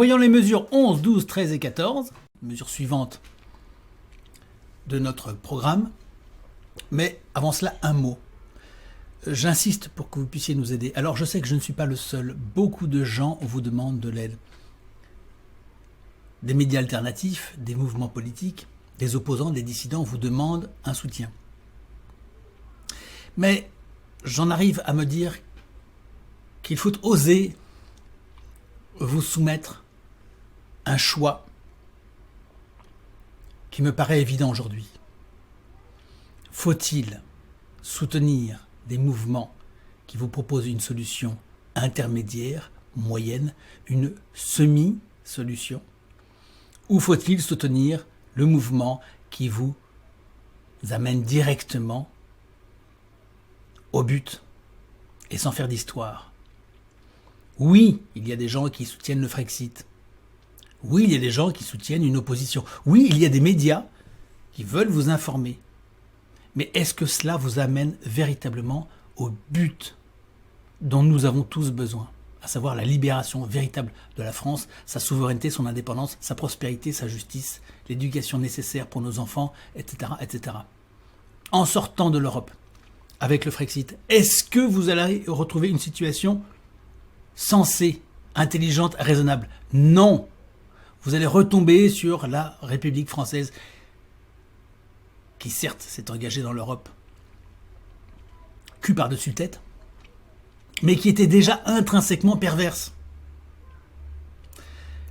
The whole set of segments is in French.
Voyons les mesures 11, 12, 13 et 14, mesures suivantes de notre programme. Mais avant cela, un mot. J'insiste pour que vous puissiez nous aider. Alors je sais que je ne suis pas le seul. Beaucoup de gens vous demandent de l'aide. Des médias alternatifs, des mouvements politiques, des opposants, des dissidents vous demandent un soutien. Mais j'en arrive à me dire qu'il faut oser vous soumettre un choix qui me paraît évident aujourd'hui. Faut-il soutenir des mouvements qui vous proposent une solution intermédiaire, moyenne, une semi-solution, ou faut-il soutenir le mouvement qui vous amène directement au but et sans faire d'histoire? Oui, il y a des gens qui soutiennent le Frexit. Oui, il y a des gens qui soutiennent une opposition. Oui, il y a des médias qui veulent vous informer. Mais est-ce que cela vous amène véritablement au but dont nous avons tous besoin, à savoir la libération véritable de la France, sa souveraineté, son indépendance, sa prospérité, sa justice, l'éducation nécessaire pour nos enfants, etc., etc. En sortant de l'Europe, avec le Frexit, est-ce que vous allez retrouver une situation sensée, intelligente, raisonnable? Non. Vous allez retomber sur la République française qui certes s'est engagée dans l'Europe cul par-dessus tête, mais qui était déjà intrinsèquement perverse.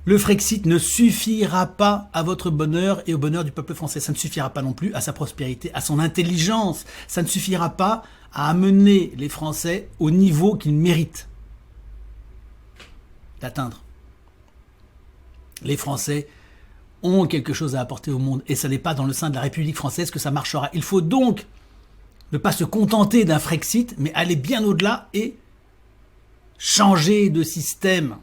Le Frexit ne suffira pas à votre bonheur et au bonheur du peuple français. Ça ne suffira pas non plus à sa prospérité, à son intelligence. Ça ne suffira pas à amener les Français au niveau qu'ils méritent d'atteindre. Les Français ont quelque chose à apporter au monde et ce n'est pas dans le sein de la République française que ça marchera. Il faut donc ne pas se contenter d'un Frexit, mais aller bien au-delà et changer de système.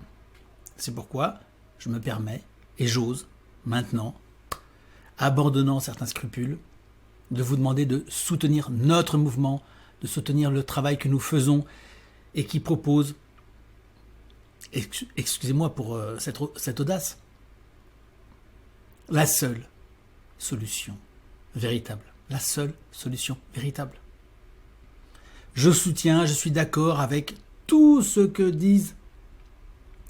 C'est pourquoi je me permets et j'ose maintenant, abandonnant certains scrupules, de vous demander de soutenir notre mouvement, de soutenir le travail que nous faisons et qui propose, excusez-moi pour cette audace, la seule solution véritable. La seule solution véritable. Je soutiens, je suis d'accord avec tout ce que disent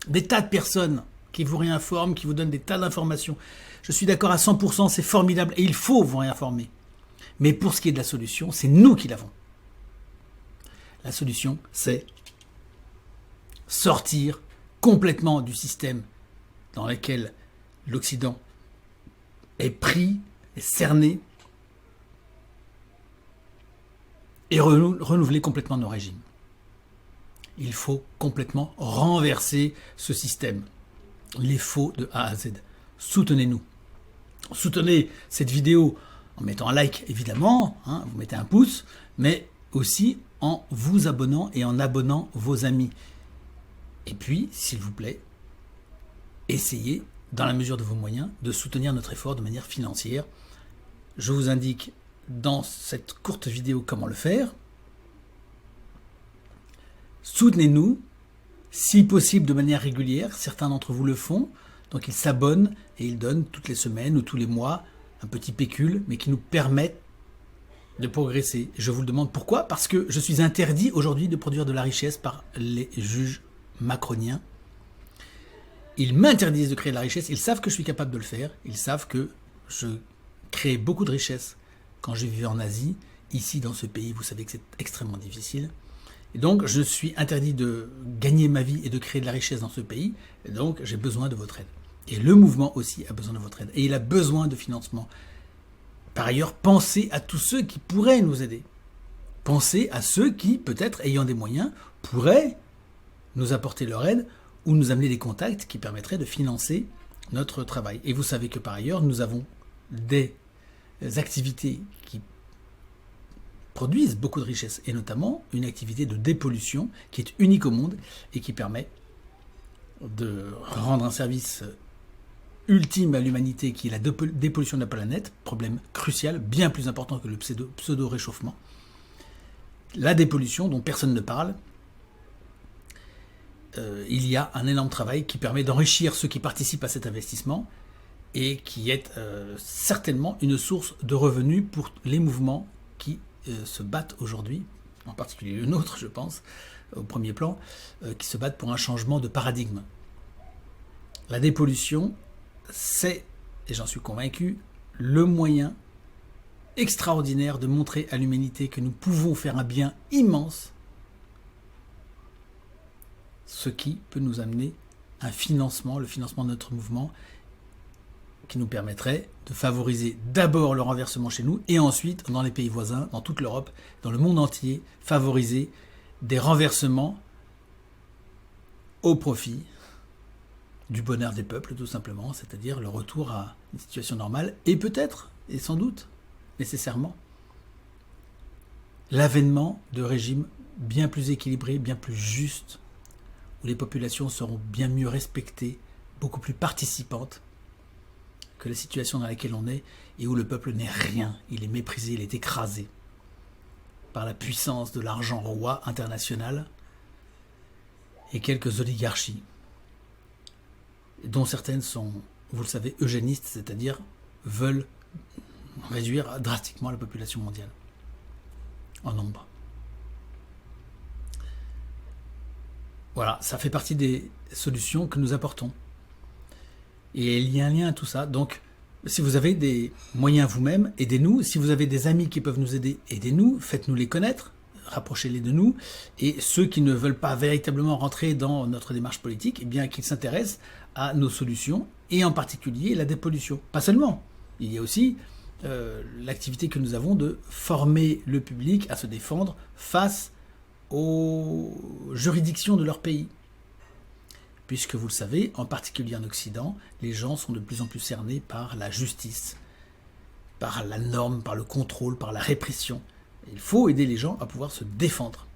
des tas de personnes qui vous réinforment, qui vous donnent des tas d'informations. Je suis d'accord à 100%, c'est formidable et il faut vous réinformer. Mais pour ce qui est de la solution, c'est nous qui l'avons. La solution, c'est sortir complètement du système dans lequel l'Occident est pris, est cerné, et renouveler complètement nos régimes. Il faut complètement renverser ce système. Les faux de A à Z. Soutenez-nous. Soutenez cette vidéo en mettant un like, évidemment, vous mettez un pouce, mais aussi en vous abonnant et en abonnant vos amis. Et puis, s'il vous plaît, essayez, dans la mesure de vos moyens, de soutenir notre effort de manière financière. Je vous indique dans cette courte vidéo comment le faire. Soutenez-nous, si possible de manière régulière. Certains d'entre vous le font, donc ils s'abonnent et ils donnent toutes les semaines ou tous les mois un petit pécule, mais qui nous permettent de progresser. Je vous le demande pourquoi? Parce que je suis interdit aujourd'hui de produire de la richesse par les juges macroniens. Ils m'interdisent de créer de la richesse, ils savent que je suis capable de le faire, ils savent que je crée beaucoup de richesse quand je vivais en Asie. Ici, dans ce pays, vous savez que c'est extrêmement difficile. Et donc, je suis interdit de gagner ma vie et de créer de la richesse dans ce pays. Et donc, j'ai besoin de votre aide. Et le mouvement aussi a besoin de votre aide. Et il a besoin de financement. Par ailleurs, pensez à tous ceux qui pourraient nous aider. Pensez à ceux qui, peut-être ayant des moyens, pourraient nous apporter leur aide ou nous amener des contacts qui permettraient de financer notre travail. Et vous savez que par ailleurs, nous avons des activités qui produisent beaucoup de richesses, et notamment une activité de dépollution qui est unique au monde et qui permet de rendre un service ultime à l'humanité qui est la dépollution de la planète, problème crucial, bien plus important que le pseudo-réchauffement. La dépollution dont personne ne parle, il y a un énorme travail qui permet d'enrichir ceux qui participent à cet investissement et qui est certainement une source de revenus pour les mouvements qui se battent aujourd'hui, en particulier le nôtre, je pense, au premier plan, qui se battent pour un changement de paradigme. La dépollution, c'est, et j'en suis convaincu, le moyen extraordinaire de montrer à l'humanité que nous pouvons faire un bien immense, ce qui peut nous amener un financement, le financement de notre mouvement, qui nous permettrait de favoriser d'abord le renversement chez nous et ensuite, dans les pays voisins, dans toute l'Europe, dans le monde entier, favoriser des renversements au profit du bonheur des peuples, tout simplement, c'est-à-dire le retour à une situation normale et peut-être, et sans doute, nécessairement, l'avènement de régimes bien plus équilibrés, bien plus justes, où les populations seront bien mieux respectées, beaucoup plus participantes que la situation dans laquelle on est et où le peuple n'est rien, il est méprisé, il est écrasé par la puissance de l'argent roi international et quelques oligarchies, dont certaines sont, vous le savez, eugénistes, c'est-à-dire veulent réduire drastiquement la population mondiale en nombre. Voilà, ça fait partie des solutions que nous apportons. Et il y a un lien à tout ça. Donc, si vous avez des moyens vous-même, aidez-nous. Si vous avez des amis qui peuvent nous aider, aidez-nous. Faites-nous les connaître. Rapprochez-les de nous. Et ceux qui ne veulent pas véritablement rentrer dans notre démarche politique, eh bien, qu'ils s'intéressent à nos solutions, et en particulier la dépollution. Pas seulement. Il y a aussi l'activité que nous avons de former le public à se défendre face aux juridictions de leur pays. Puisque vous le savez, en particulier en Occident, les gens sont de plus en plus cernés par la justice, par la norme, par le contrôle, par la répression. Il faut aider les gens à pouvoir se défendre.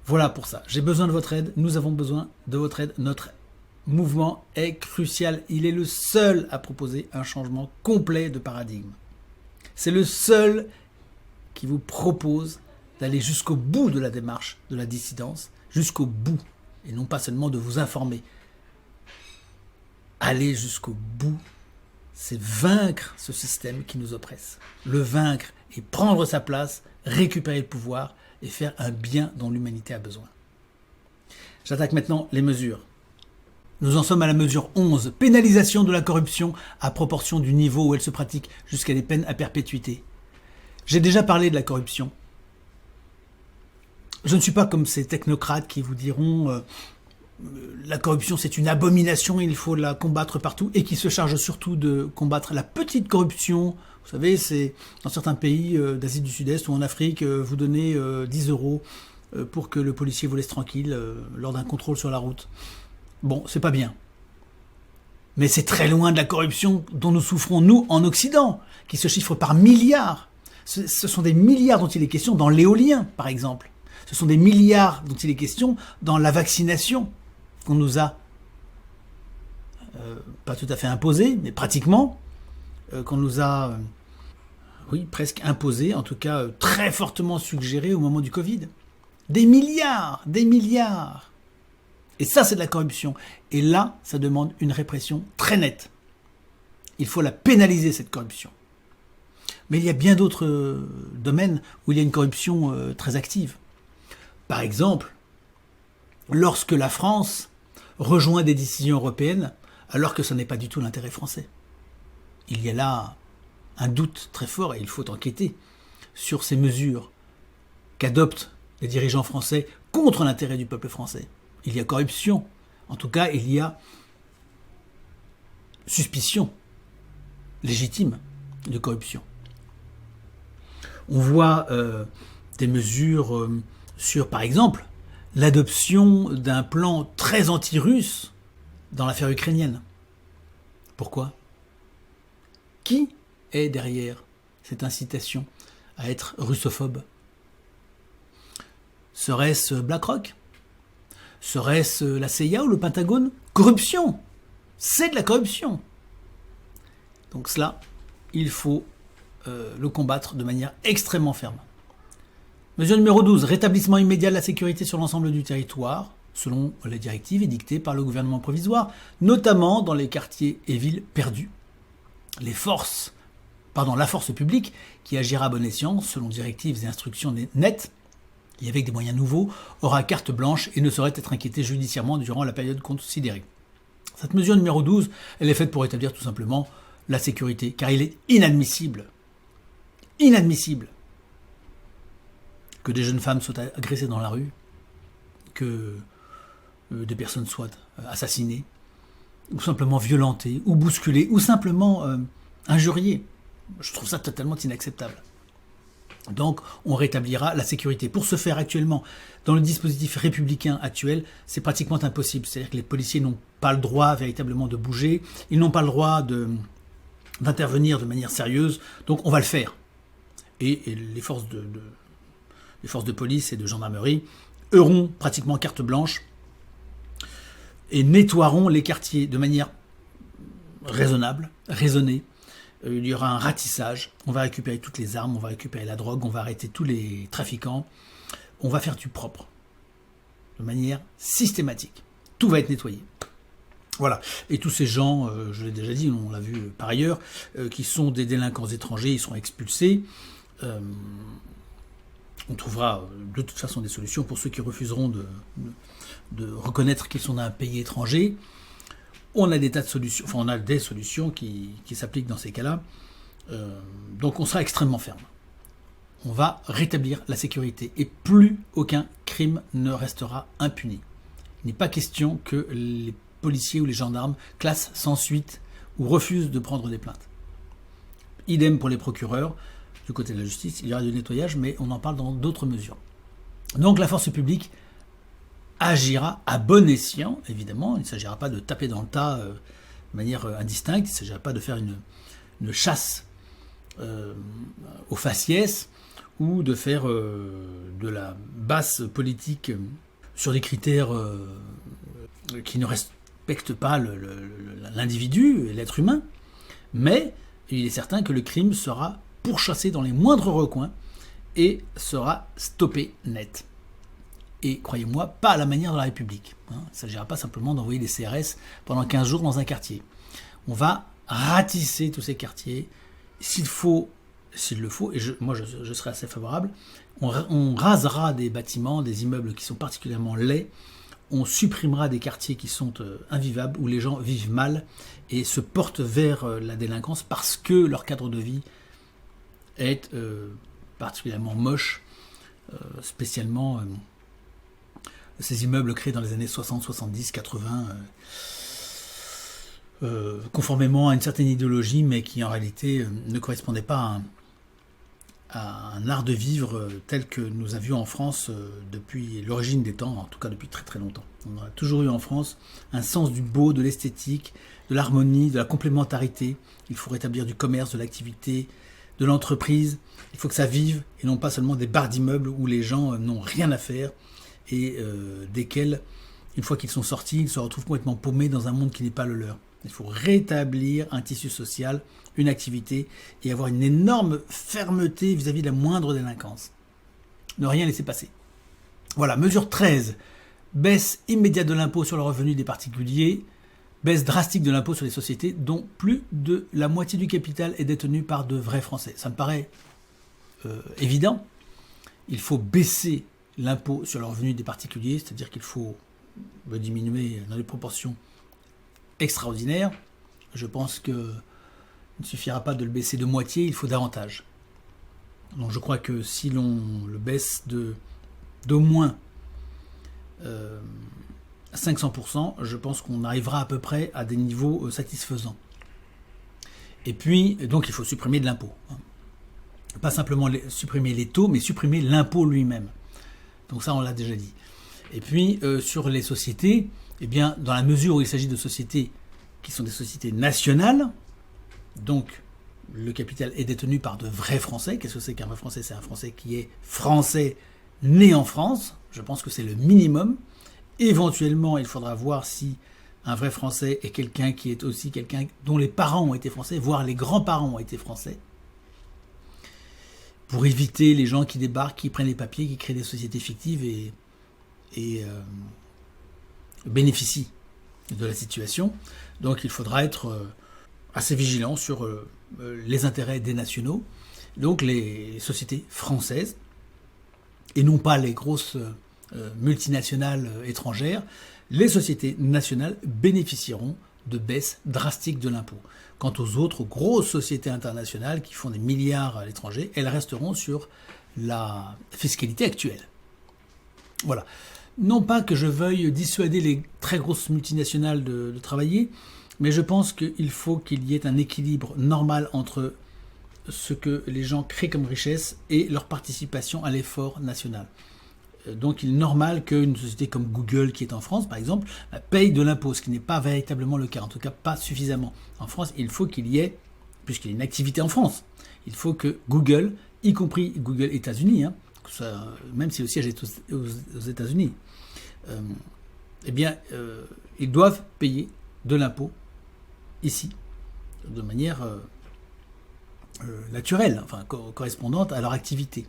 Voilà pour ça. J'ai besoin de votre aide, nous avons besoin de votre aide. Notre mouvement est crucial. Il est le seul à proposer un changement complet de paradigme. C'est le seul qui vous propose d'aller jusqu'au bout de la démarche de la dissidence, jusqu'au bout, et non pas seulement de vous informer. Aller jusqu'au bout, c'est vaincre ce système qui nous oppresse. Le vaincre et prendre sa place, récupérer le pouvoir et faire un bien dont l'humanité a besoin. J'attaque maintenant les mesures. Nous en sommes à la mesure 11, pénalisation de la corruption à proportion du niveau où elle se pratique jusqu'à des peines à perpétuité. J'ai déjà parlé de la corruption. Je ne suis pas comme ces technocrates qui vous diront la corruption c'est une abomination, il faut la combattre partout, et qui se chargent surtout de combattre la petite corruption. Vous savez, c'est dans certains pays d'Asie du Sud-Est ou en Afrique, vous donnez 10 € pour que le policier vous laisse tranquille lors d'un contrôle sur la route. Bon, c'est pas bien. Mais c'est très loin de la corruption dont nous souffrons, nous, en Occident, qui se chiffre par milliards. Ce sont des milliards dont il est question dans l'éolien, par exemple. Ce sont des milliards dont il est question dans la vaccination qu'on nous a, pas tout à fait imposé, mais pratiquement, qu'on nous a, presque imposé, en tout cas très fortement suggéré au moment du Covid. Des milliards, des milliards. Et ça, c'est de la corruption. Et là, ça demande une répression très nette. Il faut la pénaliser, cette corruption. Mais il y a bien d'autres domaines où il y a une corruption très active. Par exemple, lorsque la France rejoint des décisions européennes, alors que ce n'est pas du tout l'intérêt français. Il y a là un doute très fort, et il faut enquêter sur ces mesures qu'adoptent les dirigeants français contre l'intérêt du peuple français. Il y a corruption, en tout cas il y a suspicion légitime de corruption. On voit des mesures sur, par exemple, l'adoption d'un plan très anti-russe dans l'affaire ukrainienne. Pourquoi ? Qui est derrière cette incitation à être russophobe ? Serait-ce BlackRock ? Serait-ce la CIA ou le Pentagone ? Corruption ! C'est de la corruption. Donc cela, il faut le combattre de manière extrêmement ferme. Mesure numéro 12, rétablissement immédiat de la sécurité sur l'ensemble du territoire. selon les directives édictées par le gouvernement provisoire, notamment dans les quartiers et villes perdus. La force publique, qui agira à bon escient, selon directives et instructions nettes, et avec des moyens nouveaux, aura carte blanche et ne saurait être inquiétée judiciairement durant la période considérée. Cette mesure numéro 12, elle est faite pour établir tout simplement la sécurité, car il est inadmissible que des jeunes femmes soient agressées dans la rue, que des personnes soient assassinées, ou simplement violentées, ou bousculées, ou simplement injuriées. Je trouve ça totalement inacceptable. Donc, on rétablira la sécurité. Pour ce faire actuellement, dans le dispositif républicain actuel, c'est pratiquement impossible. C'est-à-dire que les policiers n'ont pas le droit véritablement de bouger, ils n'ont pas le droit d'intervenir de manière sérieuse, donc on va le faire. Et les forces de police et de gendarmerie auront pratiquement carte blanche et nettoieront les quartiers de manière raisonnable, raisonnée. Il y aura un ratissage, on va récupérer toutes les armes, on va récupérer la drogue, on va arrêter tous les trafiquants, on va faire du propre, de manière systématique. Tout va être nettoyé. Voilà. Et tous ces gens, je l'ai déjà dit, on l'a vu par ailleurs, qui sont des délinquants étrangers, ils seront expulsés. On trouvera de toute façon des solutions pour ceux qui refuseront de reconnaître qu'ils sont d'un pays étranger. On a des tas de solutions, enfin on a des solutions qui s'appliquent dans ces cas-là. Donc on sera extrêmement ferme. On va rétablir la sécurité et plus aucun crime ne restera impuni. Il n'est pas question que les policiers ou les gendarmes classent sans suite ou refusent de prendre des plaintes. Idem pour les procureurs. Du côté de la justice, il y aura du nettoyage, mais on en parle dans d'autres mesures. Donc la force publique agira à bon escient, évidemment. Il ne s'agira pas de taper dans le tas de manière indistincte, il ne s'agira pas de faire une chasse aux faciès ou de faire de la basse politique sur des critères qui ne respectent pas l'individu, l'être humain. Mais il est certain que le crime sera pourchassé dans les moindres recoins et sera stoppé net. Et croyez-moi, pas à la manière de la République. Il ne s'agira pas simplement d'envoyer des CRS pendant 15 jours dans un quartier. On va ratisser tous ces quartiers. S'il le faut, et moi je serai assez favorable, on rasera des bâtiments, des immeubles qui sont particulièrement laids, on supprimera des quartiers qui sont invivables, où les gens vivent mal et se portent vers la délinquance parce que leur cadre de vie est particulièrement moche, spécialement ces immeubles créés dans les années 60, 70, 80, conformément à une certaine idéologie, mais qui en réalité ne correspondaient pas à un art de vivre tel que nous avions en France depuis l'origine des temps, en tout cas depuis très très longtemps. On a toujours eu en France un sens du beau, de l'esthétique, de l'harmonie, de la complémentarité. Il faut rétablir du commerce, de l'activité, de l'entreprise. Il faut que ça vive et non pas seulement des barres d'immeubles où les gens n'ont rien à faire et desquels, une fois qu'ils sont sortis, ils se retrouvent complètement paumés dans un monde qui n'est pas le leur. Il faut rétablir un tissu social, une activité et avoir une énorme fermeté vis-à-vis de la moindre délinquance. Ne rien laisser passer. Voilà, mesure 13. Baisse immédiate de l'impôt sur le revenu des particuliers, baisse drastique de l'impôt sur les sociétés dont plus de la moitié du capital est détenu par de vrais Français. Ça me paraît évident. Il faut baisser l'impôt sur le revenu des particuliers, c'est-à-dire qu'il faut le diminuer dans des proportions extraordinaires. Je pense qu'il ne suffira pas de le baisser de moitié, il faut davantage. Donc je crois que si l'on le baisse d'au moins 500%, je pense qu'on arrivera à peu près à des niveaux satisfaisants. Et puis, donc il faut supprimer de l'impôt. Pas simplement supprimer les taux, mais supprimer l'impôt lui-même. Donc ça, on l'a déjà dit. Et puis, sur les sociétés, eh bien, dans la mesure où il s'agit de sociétés qui sont des sociétés nationales, donc le capital est détenu par de vrais Français. Qu'est-ce que c'est qu'un vrai Français? C'est un Français qui est français, né en France. Je pense que c'est le minimum. Éventuellement, il faudra voir si un vrai Français est quelqu'un qui est aussi quelqu'un dont les parents ont été français, voire les grands-parents ont été français, pour éviter les gens qui débarquent, qui prennent les papiers, qui créent des sociétés fictives et bénéficient de la situation. Donc il faudra être assez vigilant sur les intérêts des nationaux, donc les sociétés françaises, et non pas les grosses multinationales étrangères. Les sociétés nationales bénéficieront de baisses drastiques de l'impôt. Quant aux autres grosses sociétés internationales qui font des milliards à l'étranger, elles resteront sur la fiscalité actuelle. Voilà. Non pas que je veuille dissuader les très grosses multinationales de travailler, mais je pense qu'il faut qu'il y ait un équilibre normal entre ce que les gens créent comme richesse et leur participation à l'effort national. Donc il est normal qu'une société comme Google, qui est en France par exemple, paye de l'impôt, ce qui n'est pas véritablement le cas, en tout cas pas suffisamment. En France, il faut qu'il y ait, puisqu'il y a une activité en France, il faut que Google, y compris Google États-Unis, même si le siège est aux États-Unis, ils doivent payer de l'impôt ici, de manière naturelle, enfin correspondante à leur activité.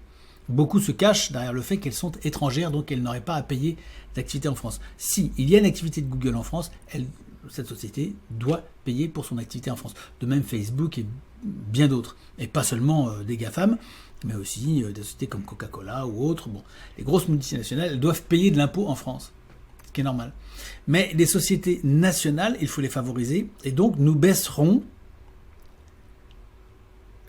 Beaucoup se cachent derrière le fait qu'elles sont étrangères, donc elles n'auraient pas à payer d'activité en France. Si il y a une activité de Google en France, cette société doit payer pour son activité en France. De même Facebook et bien d'autres. Et pas seulement des GAFAM, mais aussi des sociétés comme Coca-Cola ou autres. Bon, les grosses multinationales, elles doivent payer de l'impôt en France, ce qui est normal. Mais les sociétés nationales, il faut les favoriser, et donc nous baisserons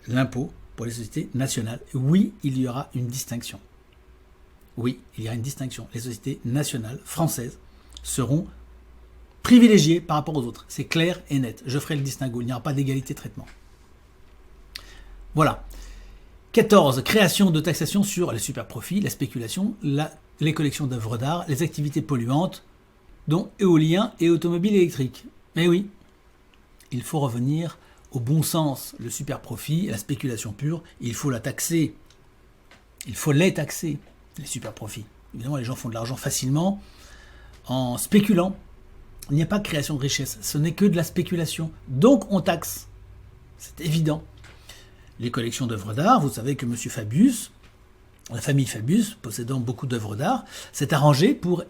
l'impôt pour les sociétés nationales. Oui, il y aura une distinction. Oui, il y a une distinction. Les sociétés nationales françaises seront privilégiées par rapport aux autres. C'est clair et net. Je ferai le distinguo. Il n'y aura pas d'égalité de traitement. Voilà. 14. Création de taxation sur les superprofits, la spéculation, les collections d'œuvres d'art, les activités polluantes, dont éolien et automobile électrique. Mais oui, il faut revenir au bon sens. Le superprofit, la spéculation pure, il faut la taxer. Il faut les taxer, les superprofits. Évidemment, les gens font de l'argent facilement en spéculant. Il n'y a pas de création de richesse, ce n'est que de la spéculation. Donc on taxe. C'est évident. Les collections d'œuvres d'art, vous savez que M. Fabius, la famille Fabius, possédant beaucoup d'œuvres d'art, s'est arrangé pour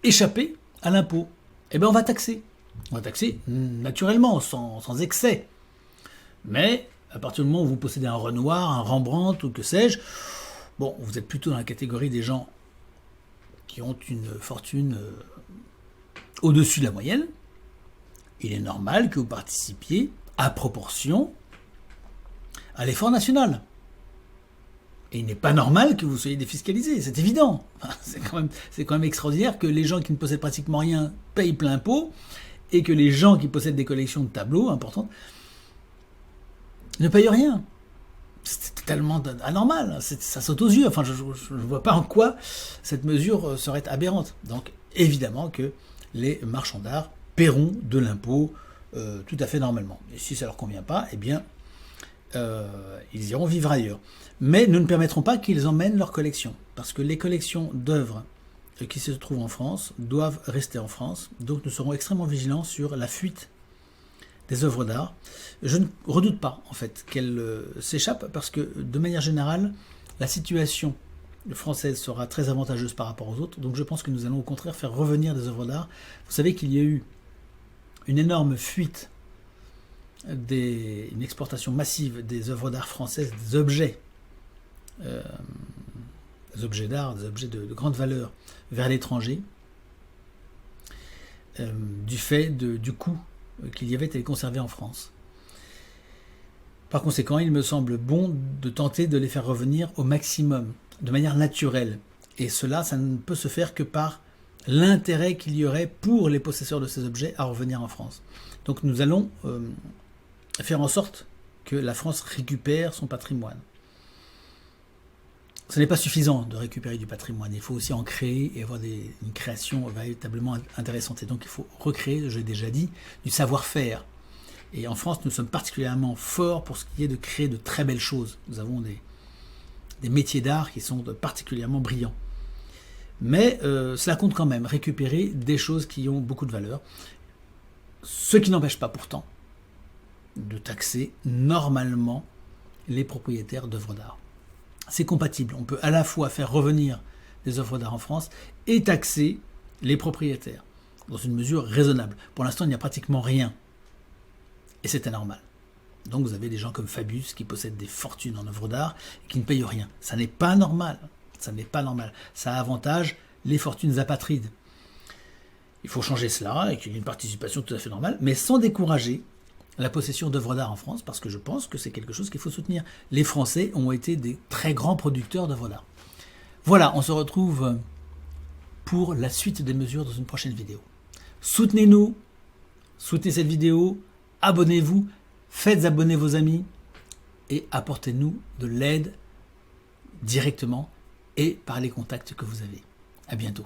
échapper à l'impôt. Eh bien, on va taxer. On va taxer naturellement, sans excès. Mais à partir du moment où vous possédez un Renoir, un Rembrandt ou que sais-je, bon, vous êtes plutôt dans la catégorie des gens qui ont une fortune au-dessus de la moyenne. Il est normal que vous participiez à proportion à l'effort national. Et il n'est pas normal que vous soyez défiscalisé, c'est évident. Enfin, c'est quand même extraordinaire que les gens qui ne possèdent pratiquement rien payent plein pot et que les gens qui possèdent des collections de tableaux importantes ne payent rien. C'est totalement anormal, ça saute aux yeux. Enfin, je ne vois pas en quoi cette mesure serait aberrante. Donc, évidemment que les marchands d'art paieront de l'impôt tout à fait normalement. Et si ça ne leur convient pas, eh bien, ils iront vivre ailleurs. Mais nous ne permettrons pas qu'ils emmènent leur collection, parce que les collections d'œuvres qui se trouvent en France doivent rester en France. Donc nous serons extrêmement vigilants sur la fuite des œuvres d'art. Je ne redoute pas, en fait, qu'elles s'échappent, parce que, de manière générale, la situation française sera très avantageuse par rapport aux autres. Donc je pense que nous allons au contraire faire revenir des œuvres d'art. Vous savez qu'il y a eu une énorme fuite, une exportation massive des œuvres d'art françaises, des objets d'art, des objets de grande valeur vers l'étranger, du fait du coût qu'il y avait à les conserver en France. Par conséquent, il me semble bon de tenter de les faire revenir au maximum, de manière naturelle. Et cela, ça ne peut se faire que par l'intérêt qu'il y aurait pour les possesseurs de ces objets à revenir en France. Donc nous allons faire en sorte que la France récupère son patrimoine. Ce n'est pas suffisant de récupérer du patrimoine, il faut aussi en créer et avoir une création véritablement intéressante. Et donc il faut recréer, je l'ai déjà dit, du savoir-faire. Et en France, nous sommes particulièrement forts pour ce qui est de créer de très belles choses. Nous avons des métiers d'art qui sont particulièrement brillants. Mais cela compte quand même, récupérer des choses qui ont beaucoup de valeur. Ce qui n'empêche pas pourtant de taxer normalement les propriétaires d'œuvres d'art. C'est compatible. On peut à la fois faire revenir des œuvres d'art en France et taxer les propriétaires. dans une mesure raisonnable. Pour l'instant, il n'y a pratiquement rien. Et c'est anormal. Donc vous avez des gens comme Fabius qui possèdent des fortunes en œuvres d'art et qui ne payent rien. Ça n'est pas normal. Ça n'est pas normal. Ça avantage les fortunes apatrides. Il faut changer cela et qu'il y ait une participation tout à fait normale, mais sans décourager la possession d'œuvres d'art en France, parce que je pense que c'est quelque chose qu'il faut soutenir. Les Français ont été des très grands producteurs d'œuvres d'art. Voilà, on se retrouve pour la suite des mesures dans une prochaine vidéo. Soutenez-nous, soutenez cette vidéo, abonnez-vous, faites abonner vos amis et apportez-nous de l'aide directement et par les contacts que vous avez. À bientôt.